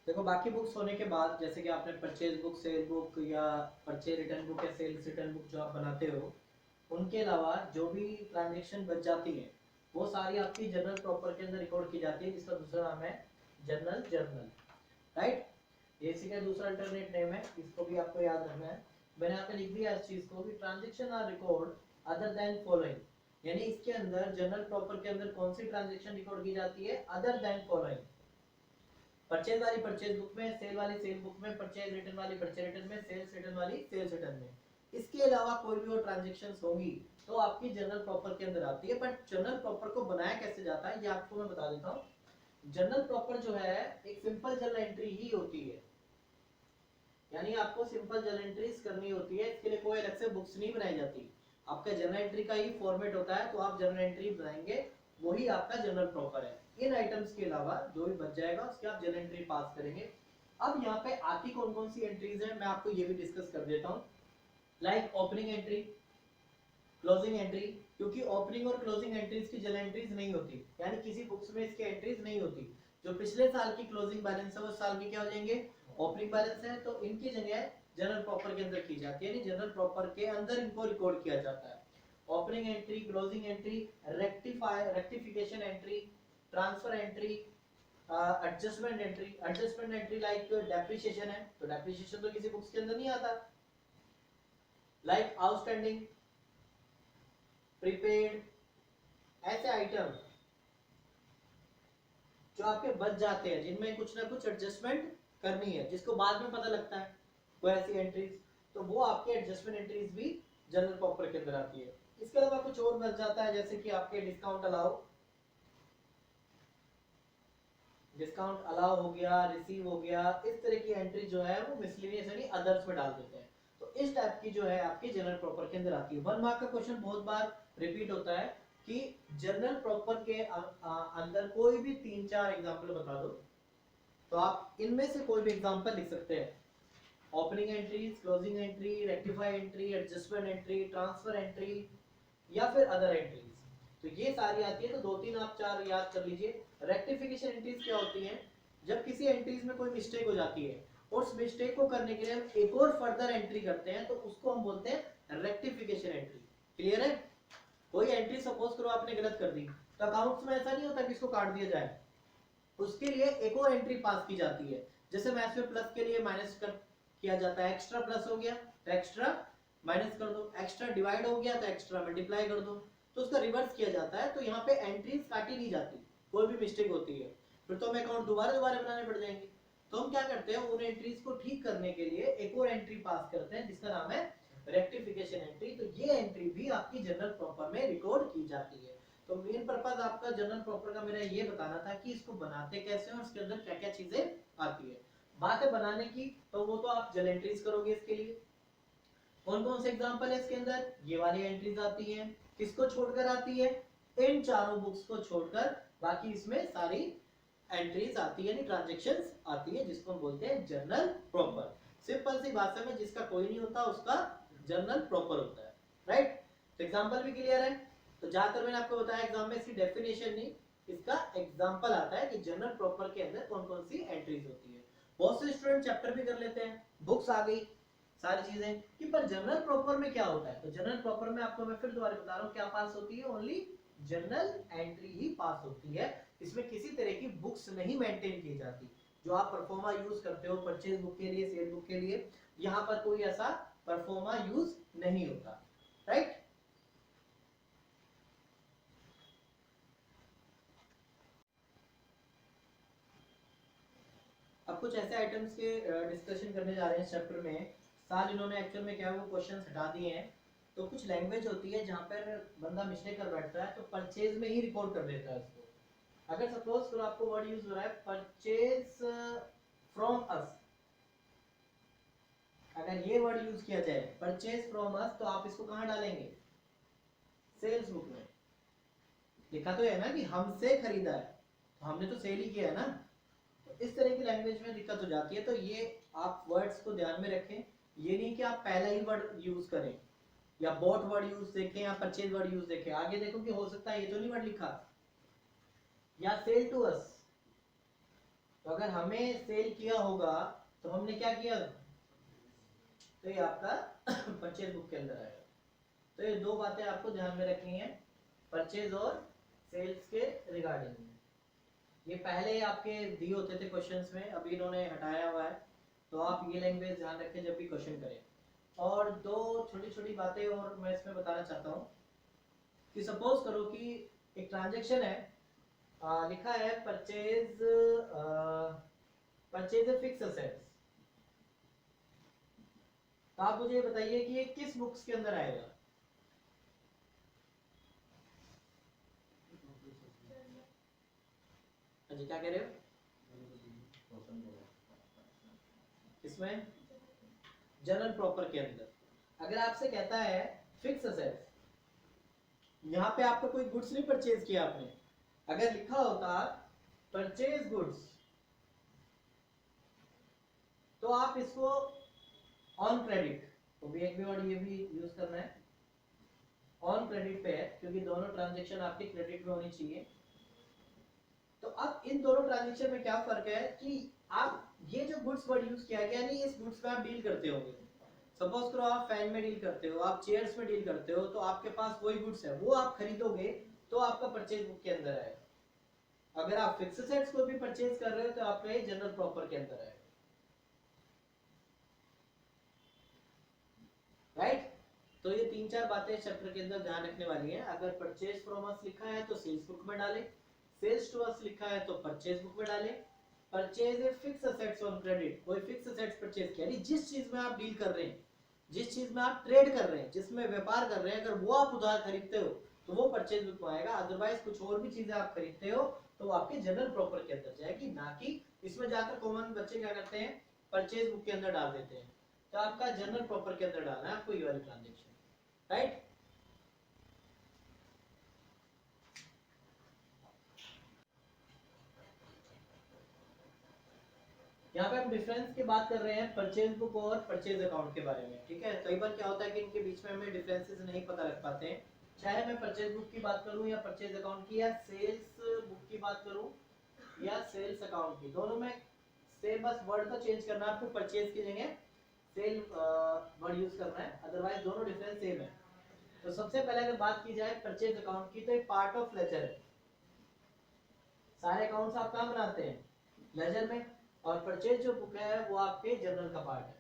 देखो बाकी बुक्स होने के बाद, जैसे कि आपने परचेज बुक, सेल बुक या परचेज रिटर्न बुक या सेल्स रिटर्न बुक जो आप बनाते हो, उनके अलावा जो भी ट्रांजेक्शन बच जाती है वो सारी आपकी जर्नल प्रॉपर के अंदर रिकॉर्ड की जाती है, जिसका दूसरा नाम है जर्नल जर्नल, राइट। ये इसी का दूसरा अल्टरनेट नेम है, इसको भी आपको याद रखना है। मैंने यहाँ पे लिख दिया इस चीज को कि transaction are record other than following, यानी इसके अंदर जनरल प्रॉपर के अंदर कौन सी ट्रांजेक्शन रिकॉर्ड की जाती है, अदर देन फॉलोइंग। परचेज वाली परचेज बुक में, सेल वाली सेल बुक में, परचेज रिटर्न वाली परचेज रिटर्न में, सेल्स रिटर्न वाली सेल्स रिटर्न में। इसके अलावा कोई भी और ट्रांजेक्शंस होंगी तो आपकी जनरल प्रॉपर के अंदर आती है। बट जनरल प्रॉपर को बनाया कैसे जाता है ये आपको मैं बता देता हूँ। जनरल प्रॉपर जो है एक सिंपल जर्नल एंट्री ही होती है, यानी आपको सिंपल जर्नल एंट्रीज करनी होती है, इसके लिए कोई अलग से बुक्स नहीं बनाई जाती। आपका जर्नल एंट्री का ही फॉर्मेट होता है, तो आप जर्नल एंट्री बनाएंगे, वही आपका जर्नल प्रॉपर है। इन आइटम्स के अलावा जो भी बच जाएगा उसके आप जर्नल एंट्री पास करेंगे। अब यहाँ पे आती कौन कौन सी एंट्रीज है मैं आपको ये भी डिस्कस कर देता हूँ। Like opening entry, closing entry, क्योंकि ओपनिंग और क्लोजिंग एंट्रीज की जनरल एंट्रीज नहीं होती, यानी किसी बुक्स में इसकी एंट्रीज नहीं होती। जो पिछले साल की क्लोजिंग बैलेंस है वो साल की क्या हो जाएंगे, ओपनिंग बैलेंस है, तो इनकी जगह जनरल प्रॉपर के अंदर की जाती है, यानी जनरल प्रॉपर के अंदर इनको रिकॉर्ड किया जाता है। Opening entry, closing entry, rectification entry, transfer entry, adjustment entry. Adjustment entry like depreciation है, तो डेप्रिसिएशन तो किसी बुक्स के अंदर नहीं आता। लाइक आउटस्टैंडिंग, प्रीपेड, ऐसे आइटम जो आपके बच जाते हैं जिनमें कुछ ना कुछ एडजस्टमेंट करनी है, जिसको बाद में पता लगता है कोई ऐसी एंट्रीज, तो वो आपके एडजस्टमेंट एंट्रीज भी जनरल प्रॉपर के अंदर आती है। इसके अलावा कुछ और बच जाता है, जैसे कि आपके डिस्काउंट अलाउ, डिस्काउंट अलाउ हो गया, रिसीव हो गया, इस तरह की एंट्री जो है वो मिसलेनियस यानी अदर्स में डाल देते हैं। तो इस टाइप की जो है आपकी जनरल प्रॉपर के अंदर आती है। 1 मार्क का क्वेश्चन बहुत बार रिपीट होता है कि जनरल प्रॉपर के अंदर कोई भी 3-4 एग्जांपल बता दो, तो आप इनमें से कोई भी एग्जांपल लिख सकते हैं। Opening entries, closing entry, rectify entry, adjustment entry, transfer entry या फिर अदर एंट्रीज, तो ये सारी आती है। तो 2-3 आप 4 याद कर लीजिए। रेक्टिफिकेशन एंट्रीज क्या होती हैं, जब किसी एंट्रीज में कोई मिस्टेक हो जाती है और उस मिस्टेक को करने के लिए हम एक और फर्दर एंट्री करते हैं, तो उसको हम बोलते हैं रेक्टिफिकेशन एंट्री। क्लियर है। कोई एंट्री सपोज करो आपने गलत कर दी, तो अकाउंट्स में ऐसा नहीं होता कि इसको काट दिया जाए, उसके लिए एक और एंट्री पास की जाती है। जैसे मैथ्स में प्लस के लिए माइनस कर किया जाता है, एक्स्ट्रा प्लस हो गया तो एक्स्ट्रा माइनस कर दो, एक्स्ट्रा डिवाइड हो गया तो एक्स्ट्रा मल्टीप्लाई कर दो, तो उसका रिवर्स किया जाता है। तो यहाँ पे एंट्रीज काटी नहीं जाती, कोई भी मिस्टेक होती है फिर तो हमें अकाउंट दोबारा दोबारा बनाने पड़ जाएंगे। तो हम क्या करते हैं, उन एंट्रीज को ठीक करने के लिए एक और एंट्री पास करते हैं जिसका नाम है रेक्टिफिकेशन एंट्री। तो ये एंट्री भी आपकी जनरल प्रॉपर में रिकॉर्ड की जाती है। तो मेन पर्पस आपका जनरल प्रॉपर का मेरा ये बताना था कि इसको बनाते कैसे हैं और उसके अंदर क्या क्या चीजें आती है। बात है बनाने की, तो वो तो आप जनरल एंट्रीज करोगे। इसके लिए कौन कौन से एग्जांपल है इसके अंदर, ये वाली एंट्रीज आती हैं। किसको छोड़कर आती है, इन चारों बुक्स को छोड़कर बाकी इसमें सारी एंट्रीज आती है, यानी ट्रांजैक्शंस आती है, जिसको हम बोलते हैं जर्नल प्रॉपर। सिंपल सी भाषा में जिसका कोई नहीं होता उसका जर्नल प्रॉपर होता है, राइट। तो एग्जांपल भी क्लियर है। तो ज्यादातर मैंने आपको बताया एग्जाम में इसकी डेफिनेशन नहीं, इसका एग्जांपल आता है कि जर्नल प्रॉपर के अंदर कौन कौन सी एंट्रीज होती है। बहुत से स्टूडेंट चैप्टर भी कर लेते हैं, बुक्स आ गई सारी चीजें कि पर जनरल प्रॉपर में क्या होता है। तो जनरल प्रॉपर में आपको मैं फिर दोबारा बता रहा हूँ क्या पास होती है, ओनली जनरल एंट्री ही पास होती है। इसमें किसी तरह की बुक्स नहीं मेंटेन की जाती। जो आप परफॉर्मा यूज करते हो परचेज बुक के लिए, सेल बुक के लिए, यहाँ पर कोई ऐसा परफॉर्मा यूज नहीं होता, राइट। अब कुछ ऐसे आइटम्स के डिस्कशन करने जा रहे हैं इस चैप्टर में। साल इन्होंने एक्चुअल में क्या है वो क्वेश्चंस हटा दिए हैं। तो कुछ लैंग्वेज होती है जहाँ पर बंदा मिस्टेक कर बैठता है, तो परचेज में ही रिकॉर्ड कर देता है उसको। अगर सपोज करो आपको वर्ड यूज हो रहा है परचेज फ्रॉम अस, अगर ये वर्ड यूज किया जाए परचेज फ्रॉम अस, तो आप इसको कहाँ डालेंगे, सेल्स बुक में। लिखा तो है ना कि हमसे खरीदा है, तो हमने तो सेल ही किया है ना। तो इस तरह की लैंग्वेज में दिक्कत हो जाती है। तो ये आप वर्ड्स को ध्यान में रखें, ये नहीं कि आप पहला ही वर्ड यूज करें या बॉट वर्ड यूज देखें या परचेज वर्ड यूज देखें, आगे देखो कि हो सकता है ये तो नहीं वर्ड लिखा, या सेल टू अस, तो अगर हमें सेल किया होगा तो हमने क्या किया, तो ये आपका परचेज बुक के अंदर आएगा। तो ये दो बातें आपको ध्यान में रखनी है परचेज और सेल्स के रिगार्डिंग। ये पहले आपके दिए होते थे क्वेश्चंस में, अभी इन्होंने हटाया हुआ है, तो आप ये लैंग्वेज ध्यान रखें जब भी क्वेश्चन करें। और दो छोटी छोटी बातें और मैं इसमें बताना चाहता हूँ कि सपोज करो कि एक ट्रांजैक्शन है, लिखा है परचेज फिक्स असेट्स। तो आप मुझे बताइए कि ये किस बुक्स के अंदर आएगा। जी क्या कह रहे हो इसमें, जनरल प्रॉपर के अंदर। अगर आपसे कहता है फिक्स असेट्स, यहाँ पे आपका कोई गुड्स नहीं परचेज किया आपने, अगर लिखा होता परचेज गुड्स तो आप इसको ऑन क्रेडिट, तो भी एक भी वर्ड ये भी यूज करना है, ऑन क्रेडिट पे है क्योंकि दोनों ट्रांजैक्शन आपके क्रेडिट में होनी चाहिए। तो अब इन दोनों ट्रांजैक्शन में क्या फर्क है कि आप ये जो गुड्स वर्ड यूज किया गया नहीं, इस गुड्स में आप डील करते होंगे। सपोज करो आप फैन में डील करते हो, आप चेयर्स में डील करते हो, तो आपके पास वही गुड्स है, वो आप खरीदोगे तो आपका परचेज बुक के अंदर आएगा। अगर आप फिक्स एसेट्स को भी परचेज कर रहे हो तो आपका जनरल प्रॉपर के अंदर आएगा, राइट। तो ये तीन चार बातें चैप्टर के अंदर ध्यान रखने वाली है। अगर परचेज फ्रॉम अस लिखा है तो सेल्स बुक में डालें, सेल्स टू अस लिखा है तो परचेज बुक में डालें। Purchase a fix assets on credit, कोई फिक्स असेट्स परचेज किया, यानी जिस चीज में आप डील कर रहे हैं, जिस चीज में आप ट्रेड कर रहे हैं, जिसमें व्यापार कर रहे हैं, अगर वो आप उधार खरीदते हो तो वो परचेज बुक में आएगा। अदरवाइज कुछ और भी चीजें आप खरीदते हो तो वो आपके जनरल प्रॉपर के अंदर जाएगी, ना कि इसमें जाकर कॉमन बच्चे क्या करते हैं परचेज बुक के अंदर डाल देते हैं। तो आपका जनरल प्रॉपर के अंदर डालना है आपको ये वाली ट्रांजेक्शन, राइट। यहाँ पे हम डिफरेंस की बात कर रहे हैं परचेज बुक और परचेज अकाउंट के बारे में, ठीक है। कई बार क्या होता है कि इनके बीच में हमें डिफरेंसेस नहीं पता लग पाते हैं, चाहे मैं परचेज बुक की बात करूं या परचेज अकाउंट की, या सेल्स बुक की बात करूं या सेल्स अकाउंट की, दोनों में सेम, बस वर्ड का चेंज करना है आपको, परचेज की जगह सेल वर्ड यूज करना है, अदरवाइज दोनों डिफरेंस सेम है। तो सबसे पहले अगर बात की जाए परचेज अकाउंट की, तो एक पार्ट ऑफ लेजर है। सारे अकाउंट्स आप कहाँ बनाते हैं, लेजर में, और परचेज जो बुक है वो आपके जर्नल का पार्ट है,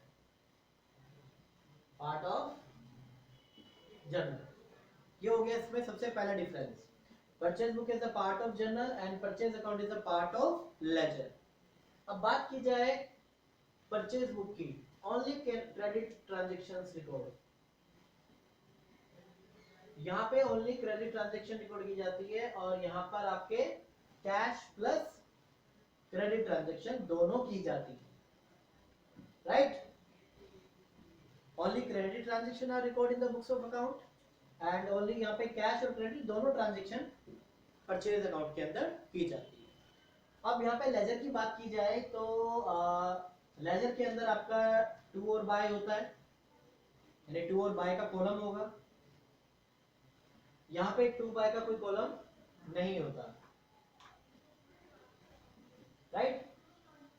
पार्ट ऑफ जर्नल। ये हो गया इसमें सबसे पहला difference. Purchase book is a part of journal and purchase account is a part of ledger. अब बात की जाए परचेज बुक की, ओनली क्रेडिट ट्रांजैक्शंस रिकॉर्ड, यहाँ पे ओनली क्रेडिट ट्रांजैक्शन रिकॉर्ड की जाती है, और यहाँ पर आपके कैश प्लस क्रेडिट ट्रांजैक्शन दोनों की जाती है, right. Only credit transaction are record in the books of account and only यहाँ पे कैश और क्रेडिट दोनों ट्रांजैक्शन परचेज अकाउंट के अंदर की जाती है। अब यहाँ पे लेजर की बात की जाए तो लेजर के अंदर आपका टू और बाय होता है, यानी टू और बाय का कॉलम होगा। यहाँ पे टू बाय का कोई कॉलम नहीं होता, राइट।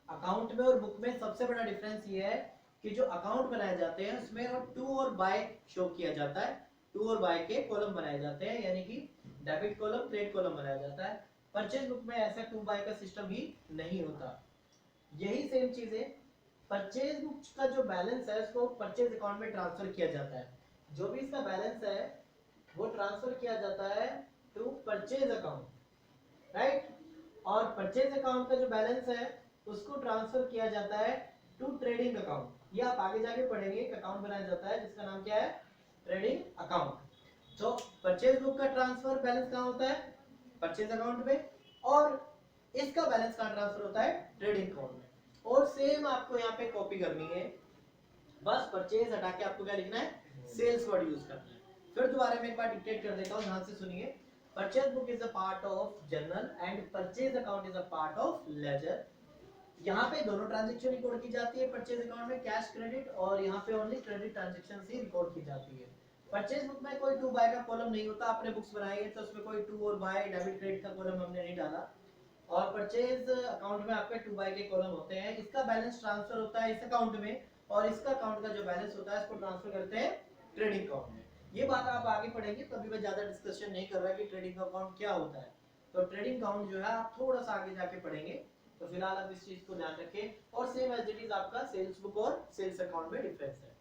अकाउंट में और बुक में सबसे बड़ा डिफरेंस ये है कि जो अकाउंट बनाए जाते हैं उसमें और टू और बाय शो किया जाता है, टू और बाय के कॉलम बनाए जाते हैं, यानी कि डेबिट कॉलम क्रेडिट कॉलम बनाया जाता है। परचेज बुक में ऐसा टू बाय का सिस्टम ही नहीं होता। यही सेम चीजें परचेज बुक का जो बैलेंस है उसको परचेज अकाउंट में ट्रांसफर किया जाता है, जो भी इसका बैलेंस है वो ट्रांसफर किया जाता है टू परचेज अकाउंट, राइट। और परचेज अकाउंट का जो बैलेंस है उसको ट्रांसफर किया जाता है टू ट्रेडिंग अकाउंट। ये आप आगे जाके पढ़ेंगे, एक अकाउंट बनाया जाता है जिसका नाम क्या है, ट्रेडिंग अकाउंट। तो परचेज बुक का ट्रांसफर बैलेंस कहाँ होता है, परचेज अकाउंट में, और इसका बैलेंस कहाँ ट्रांसफर होता है, ट्रेडिंग अकाउंट में। और सेम आपको यहाँ पे कॉपी करनी है, बस परचेज हटा के आपको क्या लिखना है, सेल्स वर्ड यूज करना है। फिर दोबारा मैं एक बार डिक्टेट कर देता हूँ, ध्यान से सुनिए। Purchase book is a part of journal and purchase account is a part of ledger. यहाँ पे दोनों ट्रांजैक्शन रिकॉर्ड की जाती है परचेज अकाउंट में, कैश क्रेडिट, और यहाँ पे ओनली क्रेडिट ट्रांजैक्शन ही रिकॉर्ड की जाती है। परचेज बुक में कोई टू बाय का कॉलम नहीं होता, आपने बुक्स बनाई है तो उसमें कोई टू और बाय डेबिट क्रेडिट का कॉलम हमने नहीं डाला। और परचेज अकाउंट में आपके 2 बाय के कॉलम होते हैं, इसका बैलेंस ट्रांसफर होता है इस अकाउंट में, और इसका अकाउंट का जो बैलेंस होता है इसको ट्रांसफर करते हैं ट्रेडिंग अकाउंट में। ये बात आप आगे पढ़ेंगे, तो अभी मैं ज्यादा डिस्कशन नहीं कर रहा कि ट्रेडिंग अकाउंट क्या होता है। तो ट्रेडिंग अकाउंट जो है आप थोड़ा सा आगे जाके पढ़ेंगे, तो फिलहाल आप इस चीज को ध्यान रखें। और सेम एज इट इज आपका सेल्स बुक और सेल्स अकाउंट में डिफरेंस है।